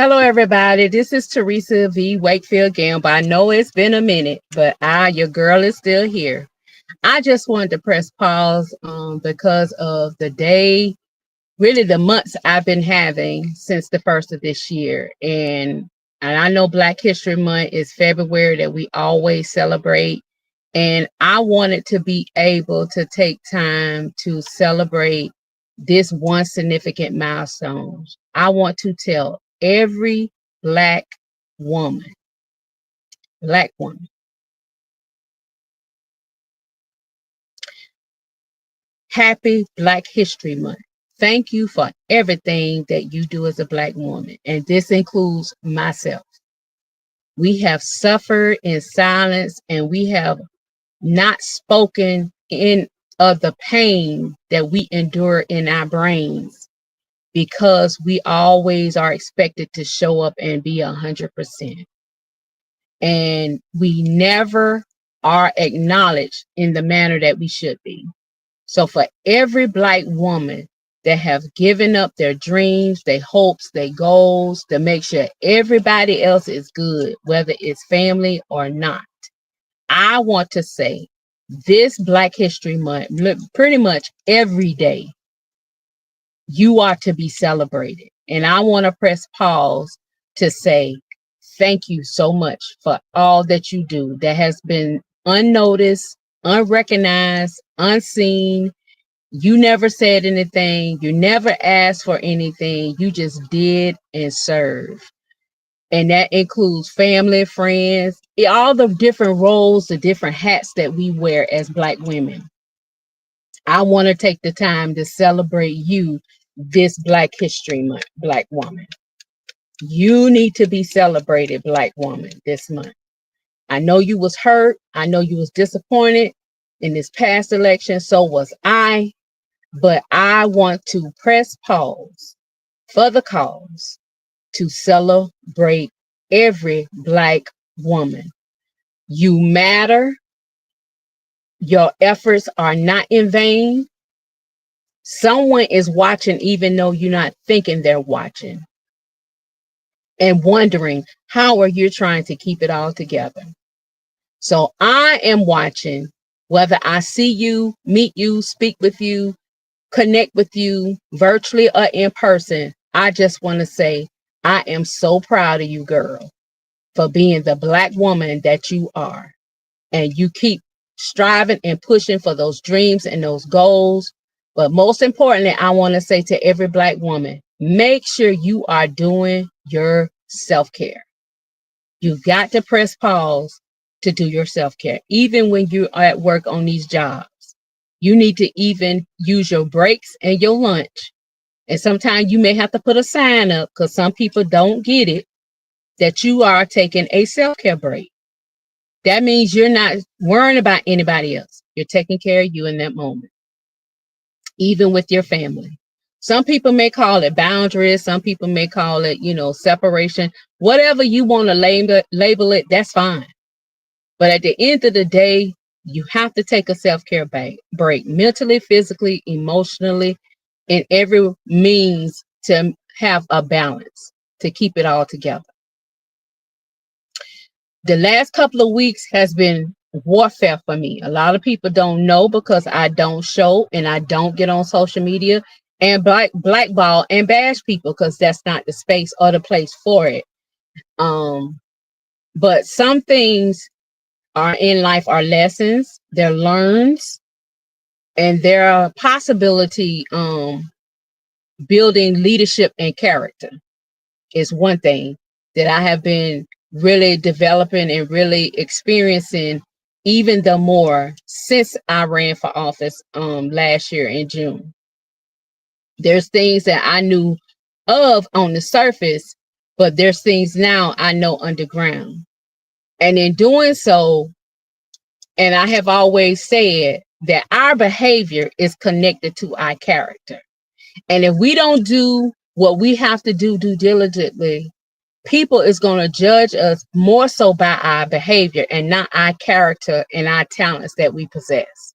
Hello, everybody. This is Teresa V. Wakefield Gamble. I know it's been a minute, but your girl is still here. I just wanted to press pause because of the day, really the months I've been having since the first of this year. And I know Black History Month is February that we always celebrate. And I wanted to be able to take time to celebrate this one significant milestone. I want to tell every Black woman, Black woman, happy Black History Month. Thank you for everything that you do as a Black woman. And this includes myself. We have suffered in silence and we have not spoken in of the pain that we endure in our brains because we always are expected to show up and be 100%. And we never are acknowledged in the manner that we should be. So for every Black woman that have given up their dreams, their hopes, their goals to make sure everybody else is good, whether it's family or not, I want to say this Black History Month, pretty much every day, you are to be celebrated. And I want to press pause to say thank you so much for all that you do that has been unnoticed, unrecognized, unseen. You never said anything. You never asked for anything. You just did and served. And that includes family, friends, all the different roles, the different hats that we wear as Black women. I want to take the time to celebrate you this Black History Month, Black woman. You need to be celebrated, Black woman, this month. I know you was hurt. I know you was disappointed in this past election. So was I. But I want to press pause for the cause to celebrate every Black woman. You matter. Your efforts are not in vain. Someone is watching, even though you're not thinking they're watching, and wondering how are you trying to keep it all together. So I am watching, whether I see you, meet you, speak with you, connect with you virtually or in person. I just want to say I am so proud of you, girl, for being the Black woman that you are. And you keep striving and pushing for those dreams and those goals. But most importantly, I want to say to every Black woman, make sure you are doing your self-care. You've got to press pause to do your self-care, even when you're at work on these jobs. You need to even use your breaks and your lunch. And sometimes you may have to put a sign up because some people don't get it that you are taking a self-care break. That means you're not worrying about anybody else. You're taking care of you in that moment, even with your family. Some people may call it boundaries. Some people may call it, separation. Whatever you want to label it, that's fine. But at the end of the day, you have to take a self-care break mentally, physically, emotionally, in every means to have a balance, to keep it all together. The last couple of weeks has been warfare for me. A lot of people don't know because I don't show and I don't get on social media and blackball and bash people because that's not the space or the place for it. But some things are in life are lessons, they're learns, and there are possibility building leadership and character is one thing that I have been really developing and really experiencing even the more since I ran for office last year in June. There's things that I knew of on the surface, but there's things now I know underground. And in doing so, and I have always said that our behavior is connected to our character. And if we don't do what we have to do diligently, people is going to judge us more so by our behavior and not our character and our talents that we possess.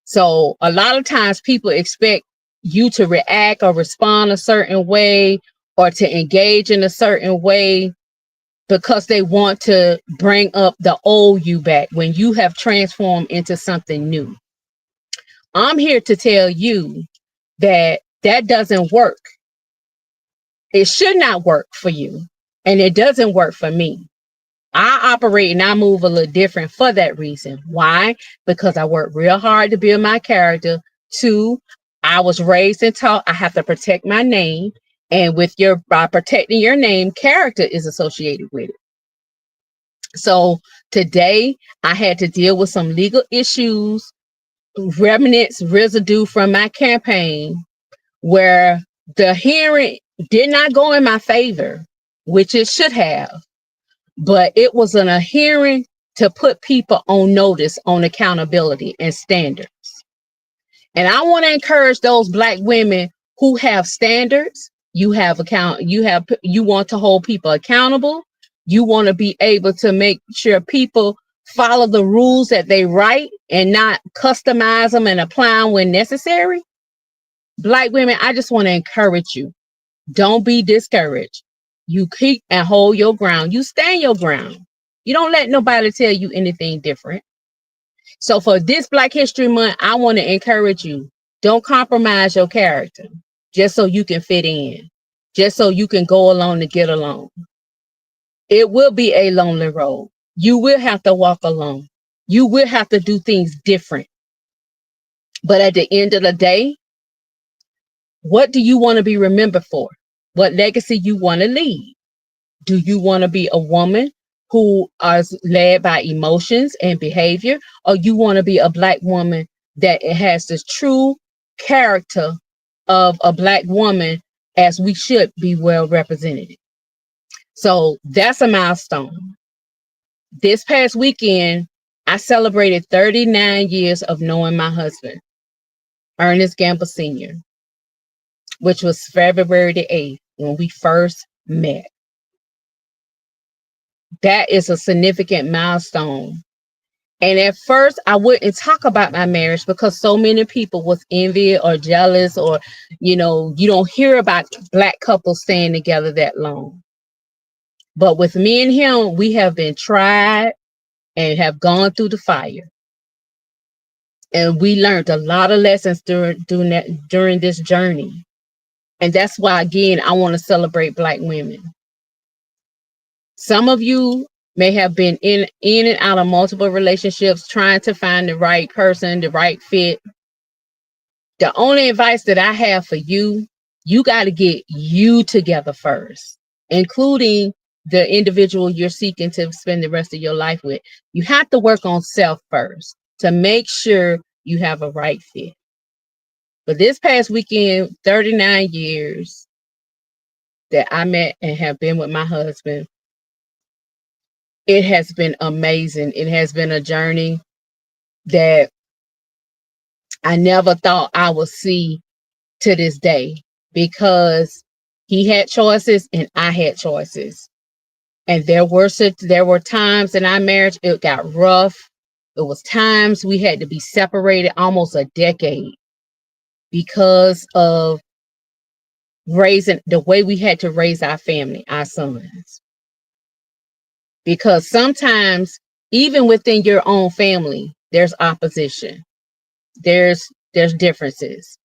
So a lot of times people expect you to react or respond a certain way or to engage in a certain way because they want to bring up the old you back when you have transformed into something new. I'm here to tell you that that doesn't work. It should not work for you, and it doesn't work for me. I operate and I move a little different for that reason. Why? Because I work real hard to build my character. Two, I was raised and taught I have to protect my name. And with your by protecting your name, character is associated with it. So today I had to deal with some legal issues, remnants, residue from my campaign, where the hearing did not go in my favor, which it should have, but it was a hearing to put people on notice on accountability and standards. And I want to encourage those Black women who have standards. You want to hold people accountable. You want to be able to make sure people follow the rules that they write and not customize them and apply them when necessary. Black women, I just want to encourage you. Don't be discouraged. You keep and hold your ground. You stand your ground. You don't let nobody tell you anything different. So for this Black History Month, I want to encourage you. Don't compromise your character just so you can fit in, just so you can go along to get along. It will be a lonely road. You will have to walk alone. You will have to do things different. But at the end of the day, what do you want to be remembered for? What legacy you want to leave? Do you want to be a woman who is led by emotions and behavior, or you want to be a Black woman that has this true character of a Black woman as we should be well represented? So that's a milestone. This past weekend, I celebrated 39 years of knowing my husband, Ernest Gamble Sr., which was February the 8th when we first met. That is a significant milestone. And at first, I wouldn't talk about my marriage because so many people was envious or jealous, or, you don't hear about Black couples staying together that long. But with me and him, we have been tried and have gone through the fire. And we learned a lot of lessons during this journey. And that's why, again, I want to celebrate Black women. Some of you may have been in and out of multiple relationships trying to find the right person, the right fit. The only advice that I have for you, you got to get you together first, including the individual you're seeking to spend the rest of your life with. You have to work on self first to make sure you have a right fit. But this past weekend, 39 years that I met and have been with my husband, it has been amazing. It has been a journey that I never thought I would see to this day, because he had choices and I had choices. And there were times in our marriage it got rough. There was times we had to be separated almost a decade because of raising the way we had to raise our family, our sons. Because sometimes even within your own family, there's opposition. There's differences.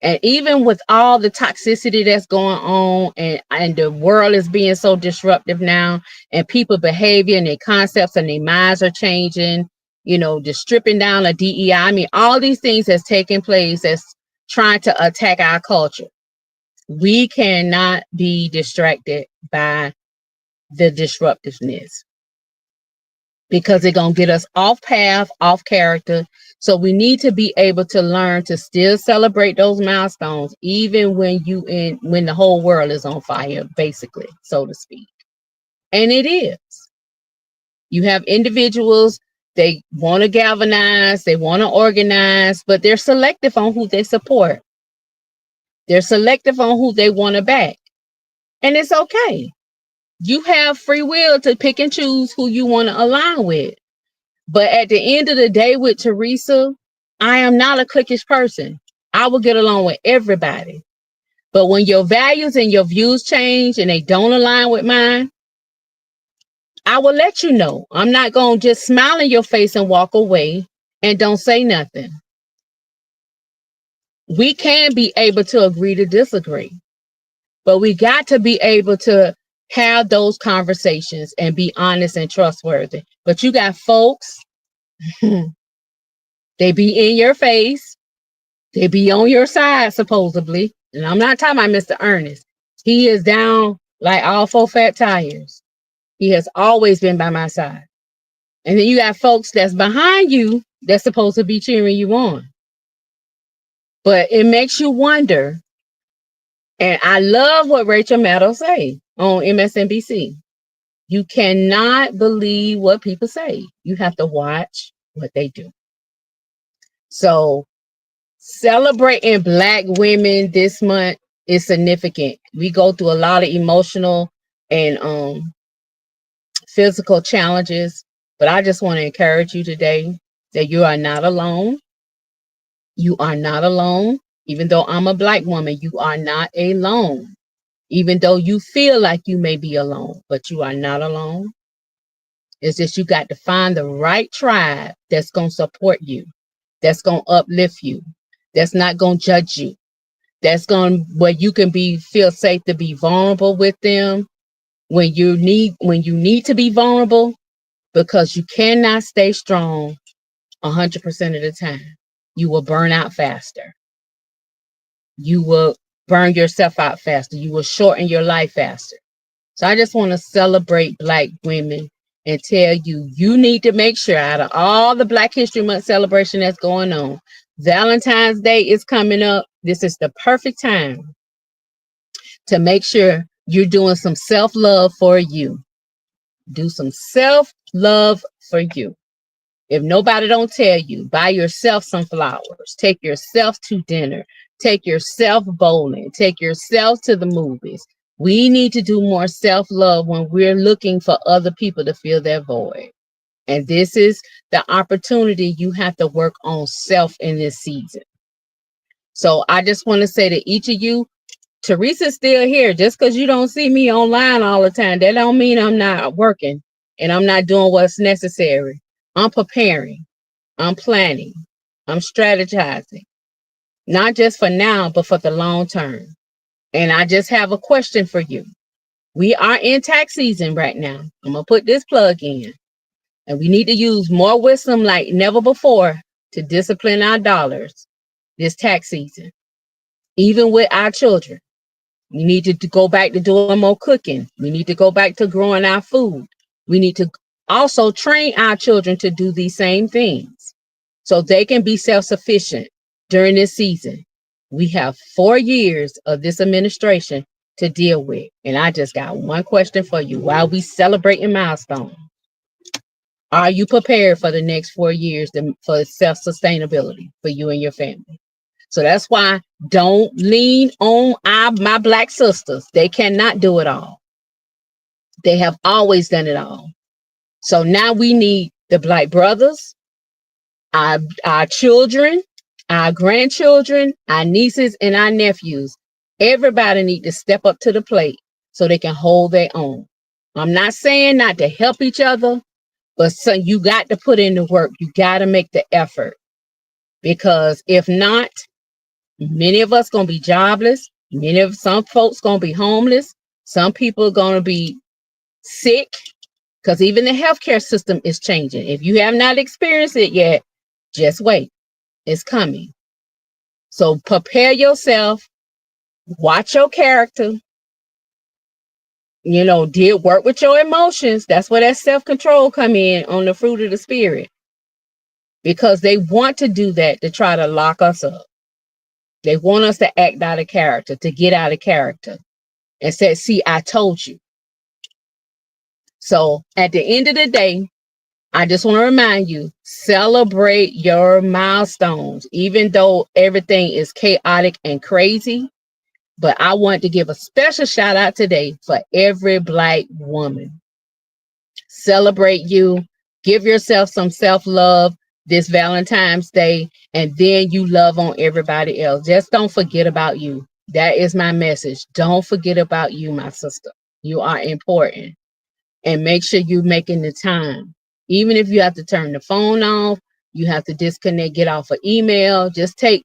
And even with all the toxicity that's going on, and the world is being so disruptive now, and people behavior and their concepts and their minds are changing, just stripping down a DEI. I mean, all these things that's taking place that's trying to attack our culture. We cannot be distracted by the disruptiveness, because it's going to get us off path, off character. So we need to be able to learn to still celebrate those milestones, even when when the whole world is on fire, basically, so to speak. And it is. You have individuals, they want to galvanize, they want to organize, but they're selective on who they support. They're selective on who they want to back. And it's okay. You have free will to pick and choose who you want to align with. But at the end of the day with Teresa, I am not a cliquish person. I will get along with everybody. But when your values and your views change and they don't align with mine, I will let you know. I'm not going to just smile in your face and walk away and don't say nothing. We can be able to agree to disagree, but we got to be able to have those conversations and be honest and trustworthy. But you got folks, they be in your face, they be on your side, supposedly. And I'm not talking about Mr. Ernest. He is down like all four fat tires. He has always been by my side. And then you got folks that's behind you that's supposed to be cheering you on. But it makes you wonder. And I love what Rachel Maddow say on MSNBC. You cannot believe what people say. You have to watch what they do. So celebrating Black women this month is significant. We go through a lot of emotional and physical challenges, but I just want to encourage you today that you are not alone. You are not alone. Even though I'm a Black woman, you are not alone. Even though you feel like you may be alone, but you are not alone. It's just you got to find the right tribe that's going to support you, that's going to uplift you, that's not going to judge you, that's going where you can feel safe to be vulnerable with them when you need to be vulnerable, because you cannot stay strong 100% of the time. You will burn out faster. You will burn yourself out faster. You will shorten your life faster. So I just want to celebrate Black women and tell you, you need to make sure out of all the Black History Month celebration that's going on, Valentine's Day is coming up. This is the perfect time to make sure you're doing some self-love for you. Do some self-love for you. If nobody don't tell you, buy yourself some flowers, take yourself to dinner, take yourself bowling, take yourself to the movies. We need to do more self-love when we're looking for other people to fill their void. And this is the opportunity you have to work on self in this season. So I just want to say to each of you, Teresa's still here. Just because you don't see me online all the time, that don't mean I'm not working and I'm not doing what's necessary. I'm preparing, I'm planning, I'm strategizing, not just for now, but for the long term. And I just have a question for you. We are in tax season right now. I'm going to put this plug in. And we need to use more wisdom like never before to discipline our dollars this tax season, even with our children. We need to go back to doing more cooking. We need to go back to growing our food. We need to also train our children to do these same things so they can be self-sufficient during this season. We have 4 years of this administration to deal with. And I just got one question for you. While we celebrating milestones, are you prepared for the next 4 years for self-sustainability for you and your family? So that's why don't lean on my Black sisters. They cannot do it all. They have always done it all. So now we need the Black brothers, our children, our grandchildren, our nieces, and our nephews. Everybody need to step up to the plate so they can hold their own. I'm not saying not to help each other, but so you got to put in the work. You got to make the effort, because if not, many of us going to be jobless. Some folks going to be homeless. Some people are going to be sick, because even the healthcare system is changing. If you have not experienced it yet, just wait. It's coming. So prepare yourself. Watch your character. Work with your emotions. That's where that self-control come in on the fruit of the spirit. Because they want to do that to try to lock us up. They want us to act out of character, to get out of character. And say, see, I told you. So at the end of the day, I just want to remind you, celebrate your milestones, even though everything is chaotic and crazy. But I want to give a special shout out today for every Black woman. Celebrate you. Give yourself some self-love this Valentine's Day, and then you love on everybody else. Just don't forget about you. That is my message. Don't forget about you, my sister. You are important. And make sure you're making the time. Even if you have to turn the phone off, you have to disconnect, get off of email, just take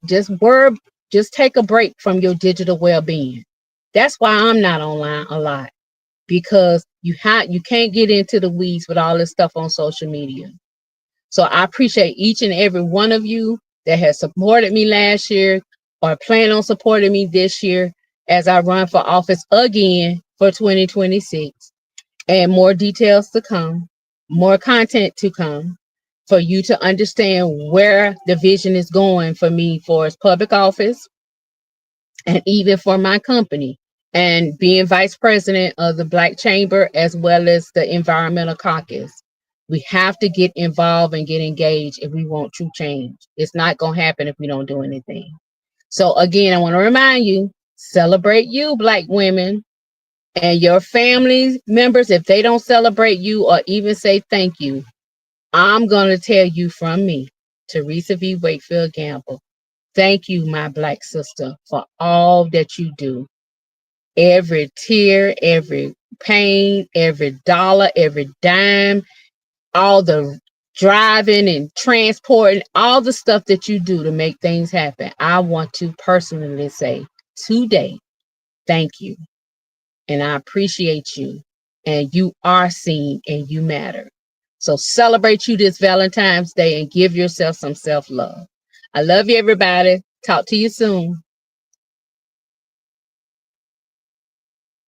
a break from your digital well-being. That's why I'm not online a lot, because you can't get into the weeds with all this stuff on social media. So I appreciate each and every one of you that has supported me last year or plan on supporting me this year as I run for office again for 2026. And more details to come, more content to come for you to understand where the vision is going for me for its public office and even for my company, and being vice president of the Black Chamber as well as the Environmental Caucus. We have to get involved and get engaged if we want true change. It's not going to happen if we don't do anything. So, again, I want to remind you, celebrate you, Black women, and your family members. If they don't celebrate you or even say thank you, I'm going to tell you from me, Teresa V. Wakefield Gamble. Thank you, my Black sister, for all that you do. Every tear, every pain, every dollar, every dime, all the driving and transporting, all the stuff that you do to make things happen. I want to personally say today, thank you. And I appreciate you. And you are seen and you matter. So celebrate you this Valentine's Day and give yourself some self-love. I love you, everybody. Talk to you soon.